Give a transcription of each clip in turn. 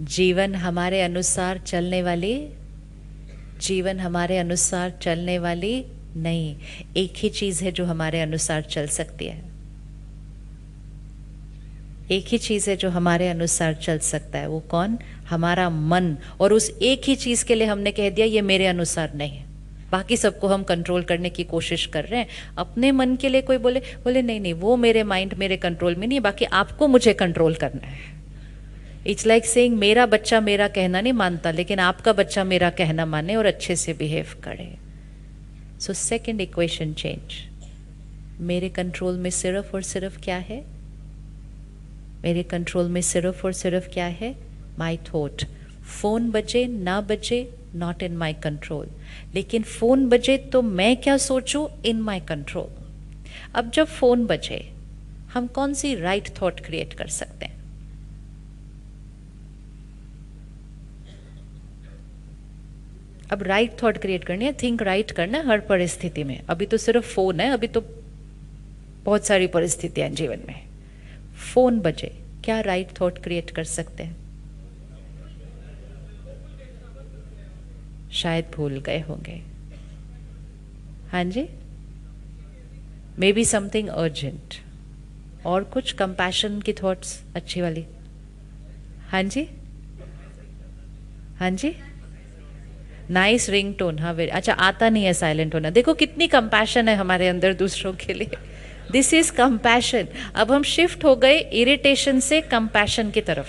जीवन हमारे अनुसार चलने वाली, जीवन हमारे अनुसार चलने वाली नहीं। एक ही चीज है जो हमारे अनुसार चल सकती है, एक ही चीज है जो हमारे अनुसार चल सकता है। वो कौन? हमारा मन। और उस एक ही चीज के लिए हमने कह दिया ये मेरे अनुसार नहीं है। बाकी सबको हम कंट्रोल करने की कोशिश कर रहे हैं। अपने मन के लिए कोई बोले बोले नहीं नहीं वो मेरे माइंड मेरे कंट्रोल में नहीं है, बाकी आपको मुझे कंट्रोल करना है। इट्स लाइक सेइंग मेरा बच्चा मेरा कहना नहीं मानता, लेकिन आपका बच्चा मेरा कहना माने और अच्छे से बिहेव करे। So second equation change. मेरे कंट्रोल में सिर्फ और सिर्फ क्या है? मेरे कंट्रोल में सिर्फ और सिर्फ क्या है? My thought. फोन बजे ना बजे नॉट इन माई कंट्रोल, लेकिन फोन बजे तो मैं क्या सोचूं इन माई कंट्रोल। अब जब फोन बजे हम कौन सी राइट थॉट क्रिएट कर सकते हैं? अब राइट थॉट क्रिएट करनी है, थिंक राइट करना है हर परिस्थिति में। अभी तो सिर्फ फोन है, अभी तो बहुत सारी परिस्थितियां हैं जीवन में। फोन बजे क्या राइट थॉट क्रिएट कर सकते हैं? शायद भूल गए होंगे। हाँ जी, मे बी समथिंग अर्जेंट। और कुछ कंपैशन की थॉट्स अच्छी वाली। हाँ जी, हाँ जी, नाइस रिंगटोन। हाँ वेरी अच्छा, आता नहीं है साइलेंट होना। देखो कितनी कंपैशन है हमारे अंदर दूसरों के लिए। This is compassion. अब हम शिफ्ट हो गए इरिटेशन से कंपैशन की तरफ।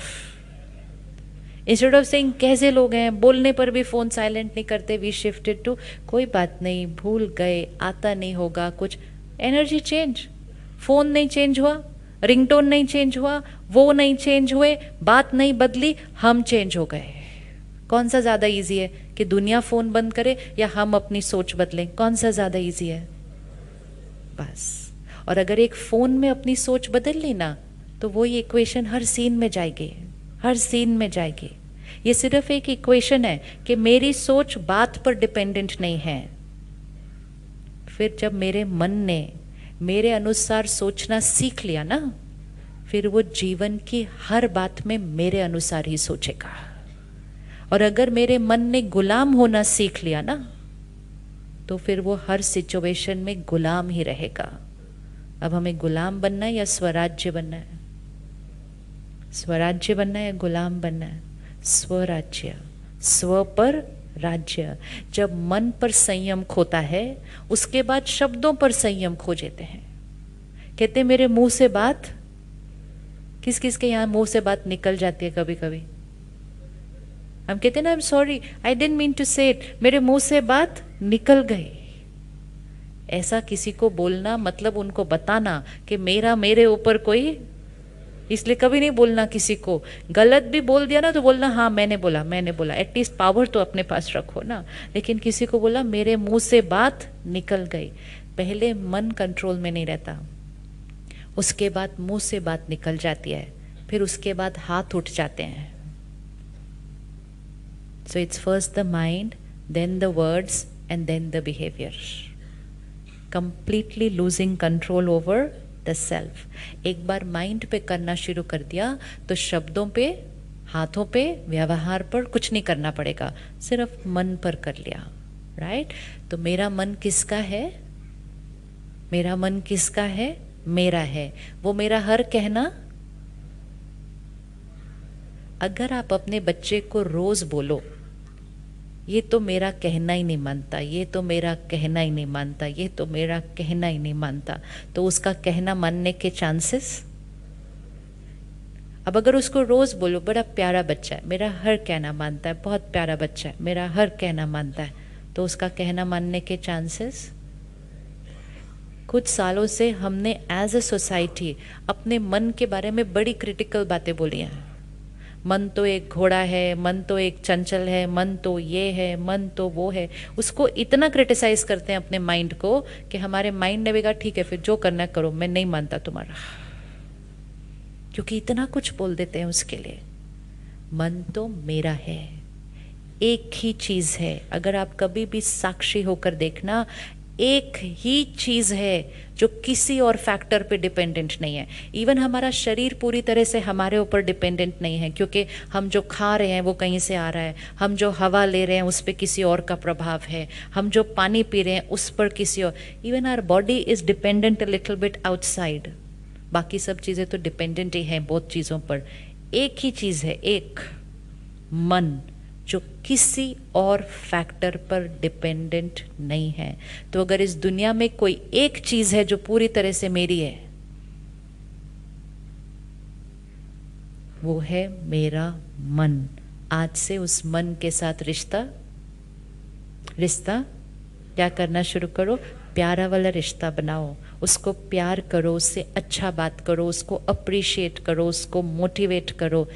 इंस्टेड ऑफ सेइंग कैसे लोग हैं, बोलने पर भी फोन साइलेंट नहीं करते, वी शिफ्टेड टू कोई बात नहीं, भूल गए, आता नहीं होगा कुछ। Energy change. फोन नहीं चेंज हुआ, रिंगटोन नहीं चेंज हुआ, वो नहीं चेंज हुए, बात नहीं बदली, हम चेंज हो गए। कौन सा ज्यादा इजी है कि दुनिया फोन बंद करे या हम अपनी सोच बदलें? कौन सा ज्यादा इजी है? बस। और अगर एक फोन में अपनी सोच बदल ली ना, तो वो ये इक्वेशन हर सीन में जाएगी, हर सीन में जाएगी। ये सिर्फ एक इक्वेशन है कि मेरी सोच बात पर डिपेंडेंट नहीं है। फिर जब मेरे मन ने मेरे अनुसार सोचना सीख लिया ना, फिर वो जीवन की हर बात में मेरे अनुसार ही सोचेगा। और अगर मेरे मन ने गुलाम होना सीख लिया ना, तो फिर वो हर सिचुएशन में गुलाम ही रहेगा। अब हमें गुलाम बनना है या स्वराज्य बनना है? स्वराज्य बनना है या गुलाम बनना है? स्वराज्य। स्व पर राज्य। जब मन पर संयम खोता है, उसके बाद शब्दों पर संयम खो जाते हैं। कहते मेरे मुंह से बात, किस किस के यहाँ मुंह से बात निकल जाती है कभी कभी। हम कहते हैं ना, I am sorry, I didn't mean to say it, मेरे मुंह से बात निकल गई। ऐसा किसी को बोलना मतलब उनको बताना कि मेरा मेरे ऊपर कोई, इसलिए कभी नहीं बोलना किसी को। गलत भी बोल दिया ना तो बोलना हाँ मैंने बोला, मैंने बोला। एटलीस्ट पावर तो अपने पास रखो ना। लेकिन किसी को बोला मेरे मुंह से बात निकल गई, पहले मन कंट्रोल में नहीं रहता, उसके बाद मुंह से बात निकल जाती है, फिर उसके बाद हाथ उठ जाते हैं। So it's first the mind, then the words, and then the behavior. Completely losing control over the self. एक बार माइंड पे करना शुरू कर दिया तो शब्दों पे, हाथों पे, व्यवहार पर कुछ नहीं करना पड़ेगा, सिर्फ मन पर कर लिया। राइट? तो मेरा मन किसका है? मेरा मन किसका है? मेरा है। वो मेरा हर कहना, अगर आप अपने बच्चे को रोज बोलो ये तो मेरा कहना ही नहीं मानता, ये तो मेरा कहना ही नहीं मानता, ये तो मेरा कहना ही नहीं मानता, तो उसका कहना मानने के चांसेस। अब अगर उसको रोज बोलो बड़ा प्यारा बच्चा है, मेरा हर कहना मानता है, बहुत प्यारा बच्चा है, मेरा हर कहना मानता है, तो उसका कहना मानने के चांसेस। कुछ सालों से हमने एज अ सोसाइटी अपने मन के बारे में बड़ी क्रिटिकल बातें बोली हैं। मन तो एक घोड़ा है, मन तो एक चंचल है, मन तो ये है, मन तो वो है। उसको इतना क्रिटिसाइज करते हैं अपने माइंड को कि हमारे माइंड ने भी कहा ठीक है फिर जो करना है करो, मैं नहीं मानता तुम्हारा, क्योंकि इतना कुछ बोल देते हैं उसके लिए। मन तो मेरा है, एक ही चीज है। अगर आप कभी भी साक्षी होकर देखना, एक ही चीज है जो किसी और फैक्टर पे डिपेंडेंट नहीं है। इवन हमारा शरीर पूरी तरह से हमारे ऊपर डिपेंडेंट नहीं है, क्योंकि हम जो खा रहे हैं वो कहीं से आ रहा है, हम जो हवा ले रहे हैं उस पर किसी और का प्रभाव है, हम जो पानी पी रहे हैं उस पर किसी और, even our body is dependent a little bit outside. बाकी सब चीजें तो डिपेंडेंट ही हैं बहुत चीजों पर। एक ही चीज है, एक मन, जो किसी और फैक्टर पर डिपेंडेंट नहीं है। तो अगर इस दुनिया में कोई एक चीज है जो पूरी तरह से मेरी है, वो है मेरा मन। आज से उस मन के साथ रिश्ता क्या करना शुरू करो, प्यारा वाला रिश्ता बनाओ, उसको प्यार करो, उससे अच्छा बात करो, उसको अप्रिशिएट करो, उसको मोटिवेट करो।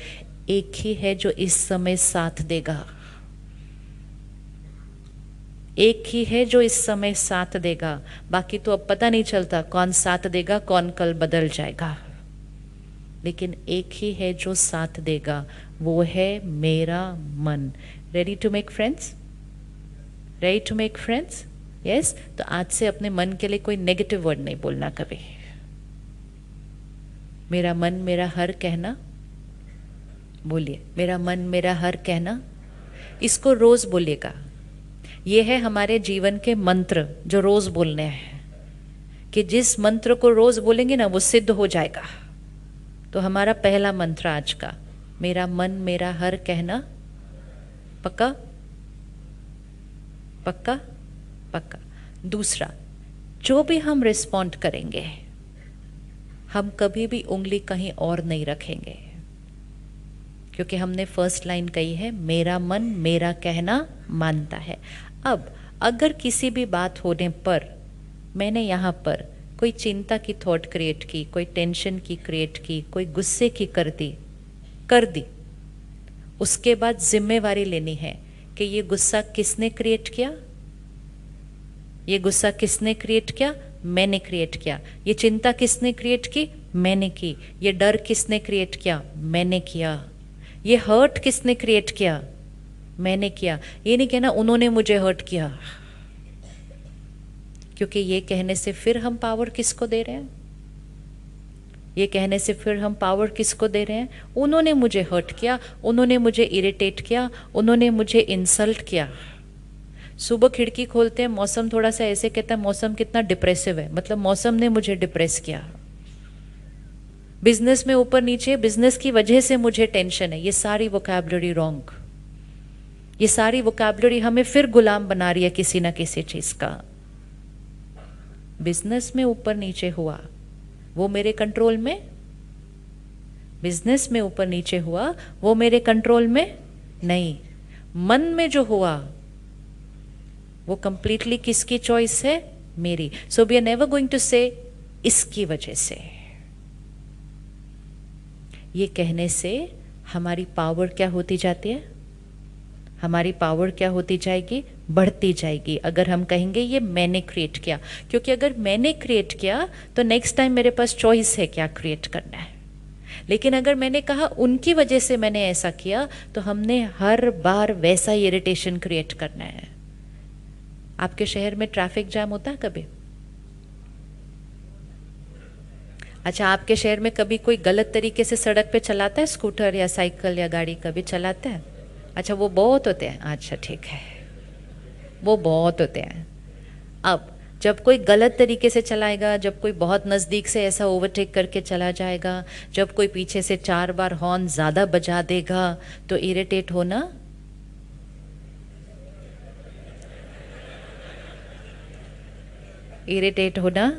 एक ही है जो इस समय साथ देगा, एक ही है जो इस समय साथ देगा। बाकी तो अब पता नहीं चलता कौन साथ देगा, कौन कल बदल जाएगा, लेकिन एक ही है जो साथ देगा, वो है मेरा मन। Ready to make friends? Ready to make friends? Yes. तो आज से अपने मन के लिए कोई नेगेटिव वर्ड नहीं बोलना कभी। मेरा मन मेरा हर कहना, बोलिए, मेरा मन मेरा हर कहना। इसको रोज बोलिएगा। ये है हमारे जीवन के मंत्र जो रोज बोलने हैं, कि जिस मंत्र को रोज बोलेंगे ना वो सिद्ध हो जाएगा। तो हमारा पहला मंत्र आज का, मेरा मन मेरा हर कहना। पक्का? पक्का? पक्का। दूसरा, जो भी हम रिस्पॉन्ड करेंगे, हम कभी भी उंगली कहीं और नहीं रखेंगे, क्योंकि हमने फर्स्ट लाइन कही है, मेरा मन मेरा कहना मानता है। अब अगर किसी भी बात होने पर मैंने यहाँ पर कोई चिंता की थॉट क्रिएट की, कोई टेंशन की क्रिएट की, कोई गुस्से की कर दी, उसके बाद जिम्मेवारी लेनी है कि ये गुस्सा किसने क्रिएट किया, ये गुस्सा किसने क्रिएट किया, मैंने क्रिएट किया। ये चिंता किसने क्रिएट की, मैंने की। ये डर किसने क्रिएट किया, मैंने किया। ये हर्ट किसने क्रिएट किया, मैंने किया। ये नहीं कहना उन्होंने मुझे हर्ट किया, क्योंकि ये कहने से फिर हम पावर किसको दे रहे हैं, ये कहने से फिर हम पावर किसको दे रहे हैं, उन्होंने मुझे हर्ट किया, उन्होंने मुझे इरिटेट किया, उन्होंने मुझे इंसल्ट किया। सुबह खिड़की खोलते हैं, मौसम थोड़ा सा ऐसे कहता है मौसम कितना डिप्रेसिव है, मतलब मौसम ने मुझे डिप्रेस किया। बिजनेस में ऊपर नीचे, बिजनेस की वजह से मुझे टेंशन है। ये सारी वोकैबुलरी रॉन्ग, ये सारी वोकैबुलरी हमें फिर गुलाम बना रही है किसी ना किसी चीज का। बिजनेस में ऊपर नीचे हुआ वो मेरे कंट्रोल में, बिजनेस में ऊपर नीचे हुआ वो मेरे कंट्रोल में नहीं। मन में जो हुआ वो कंप्लीटली किसकी चॉइस है, मेरी। So we are never going to say इसकी वजह से। ये कहने से हमारी पावर क्या होती जाती है, हमारी पावर क्या होती जाएगी, बढ़ती जाएगी। अगर हम कहेंगे ये मैंने क्रिएट किया, क्योंकि अगर मैंने क्रिएट किया तो नेक्स्ट टाइम मेरे पास चॉइस है क्या क्रिएट करना है। लेकिन अगर मैंने कहा उनकी वजह से मैंने ऐसा किया, तो हमने हर बार वैसा इरिटेशन क्रिएट करना है। आपके शहर में ट्रैफिक जाम होता है कभी? अच्छा, आपके शहर में कभी कोई गलत तरीके से सड़क पे चलाता है, स्कूटर या साइकिल या गाड़ी कभी चलाता है? अच्छा, वो बहुत होते हैं। अच्छा ठीक है, वो बहुत होते हैं। अब जब कोई गलत तरीके से चलाएगा, जब कोई बहुत नज़दीक से ऐसा ओवरटेक करके चला जाएगा, जब कोई पीछे से 4 बार हॉर्न ज़्यादा बजा देगा, तो इरिटेट होना, इरिटेट होना।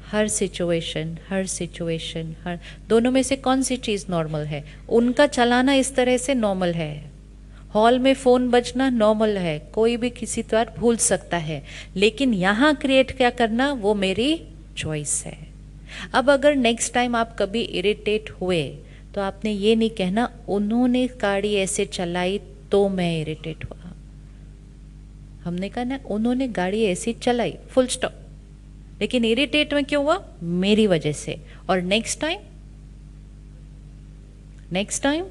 हर सिचुएशन हर दोनों में से कौन सी चीज़ नॉर्मल है? उनका चलाना इस तरह से नॉर्मल है, हॉल में फ़ोन बजना नॉर्मल है, कोई भी किसी तरह भूल सकता है। लेकिन यहाँ क्रिएट क्या करना, वो मेरी चॉइस है। अब अगर नेक्स्ट टाइम आप कभी इरिटेट हुए तो आपने ये नहीं कहना उन्होंने गाड़ी ऐसे चलाई तो मैं इरिटेट हुआ। हमने कहा ना उन्होंने गाड़ी ऐसी चलाई, फुल स्टॉप। लेकिन इरिटेट में क्यों हुआ, मेरी वजह से। और नेक्स्ट टाइम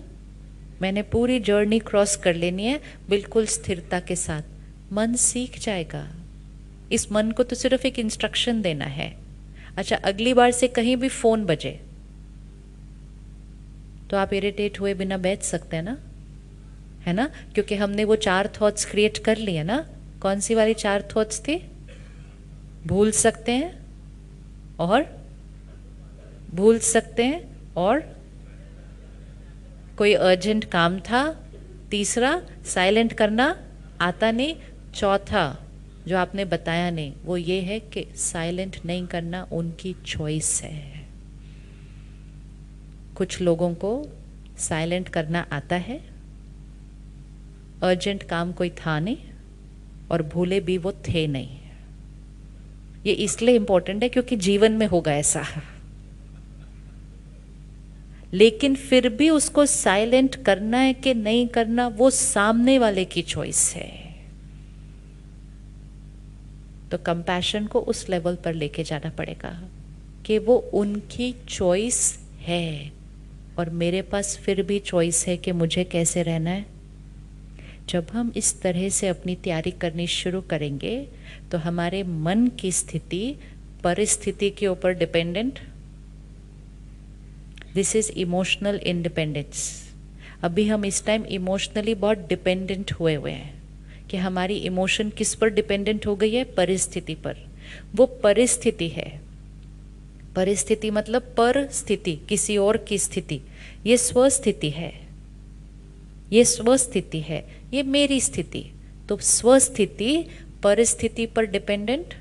मैंने पूरी जर्नी क्रॉस कर लेनी है बिल्कुल स्थिरता के साथ। मन सीख जाएगा। इस मन को तो सिर्फ एक इंस्ट्रक्शन देना है। अच्छा, अगली बार से कहीं भी फोन बजे तो आप इरिटेट हुए बिना बैठ सकते हैं ना, है ना? क्योंकि हमने वो 4 थॉट्स क्रिएट कर लिए ना। कौन सी वाली 4 थॉट्स थी? भूल सकते हैं, और भूल सकते हैं, और कोई अर्जेंट काम था, तीसरा साइलेंट करना आता नहीं, चौथा जो आपने बताया नहीं वो ये है कि साइलेंट नहीं करना उनकी चॉइस है। कुछ लोगों को साइलेंट करना आता है, अर्जेंट काम कोई था नहीं, और भूले भी वो थे नहीं। ये इसलिए इम्पोर्टेंट है क्योंकि जीवन में होगा ऐसा। लेकिन फिर भी उसको साइलेंट करना है कि नहीं करना वो सामने वाले की चॉइस है। तो कंपैशन को उस लेवल पर लेके जाना पड़ेगा कि वो उनकी चॉइस है, और मेरे पास फिर भी चॉइस है कि मुझे कैसे रहना है। जब हम इस तरह से अपनी तैयारी करनी शुरू करेंगे तो हमारे मन की स्थिति परिस्थिति के ऊपर dependent. This is emotional independence. अभी हम इस टाइम इमोशनली बहुत डिपेंडेंट हुए हैं कि हमारी इमोशन किस पर डिपेंडेंट हो गई है? परिस्थिति पर। वो परिस्थिति है, परिस्थिति मतलब पर स्थिति, किसी और की स्थिति। ये स्वस्थिति है, ये स्वस्थिति है, ये मेरी स्थिति। तो स्वस्थिति परिस्थिति पर डिपेंडेंट,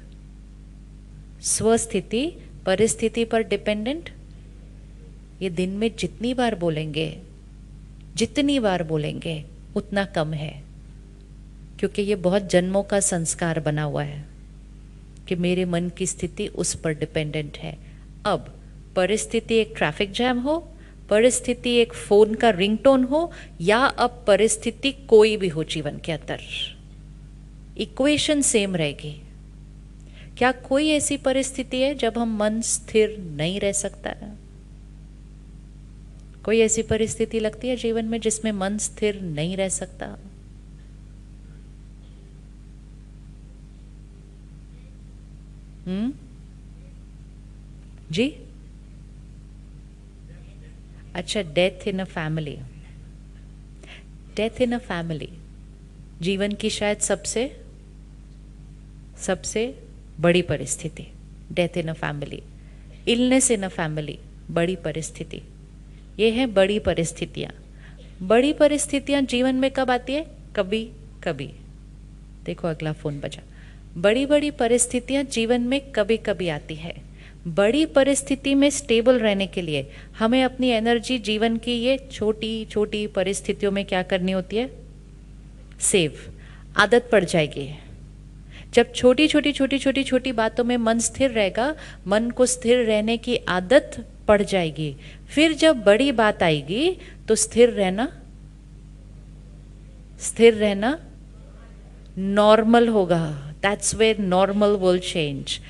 स्वस्थिति परिस्थिति पर डिपेंडेंट। ये दिन में जितनी बार बोलेंगे, जितनी बार बोलेंगे उतना कम है, क्योंकि ये बहुत जन्मों का संस्कार बना हुआ है कि मेरे मन की स्थिति उस पर डिपेंडेंट है। अब परिस्थिति एक ट्रैफिक जैम हो, परिस्थिति एक फोन का रिंगटोन हो, या अब परिस्थिति कोई भी हो जीवन के अंदर, इक्वेशन सेम रहेगी। क्या कोई ऐसी परिस्थिति है जब हम मन स्थिर नहीं रह सकता है? कोई ऐसी परिस्थिति लगती है जीवन में जिसमें मन स्थिर नहीं रह सकता? जी? अच्छा, death in a family. Death in a family जीवन की शायद सबसे बड़ी परिस्थिति। Death in a family, illness in a family, बड़ी परिस्थिति। ये है बड़ी परिस्थितियाँ। बड़ी परिस्थितियाँ जीवन में कब आती है? कभी कभी। देखो अगला फोन बजा। बड़ी बड़ी परिस्थितियाँ जीवन में कभी कभी आती है। बड़ी परिस्थिति में स्टेबल रहने के लिए हमें अपनी एनर्जी जीवन की ये छोटी छोटी परिस्थितियों में क्या करनी होती है? सेव। आदत पड़ जाएगी। जब छोटी छोटी छोटी छोटी छोटी बातों में मन स्थिर रहेगा, मन को स्थिर रहने की आदत पड़ जाएगी। फिर जब बड़ी बात आएगी तो स्थिर रहना नॉर्मल होगा। That's where normal will change.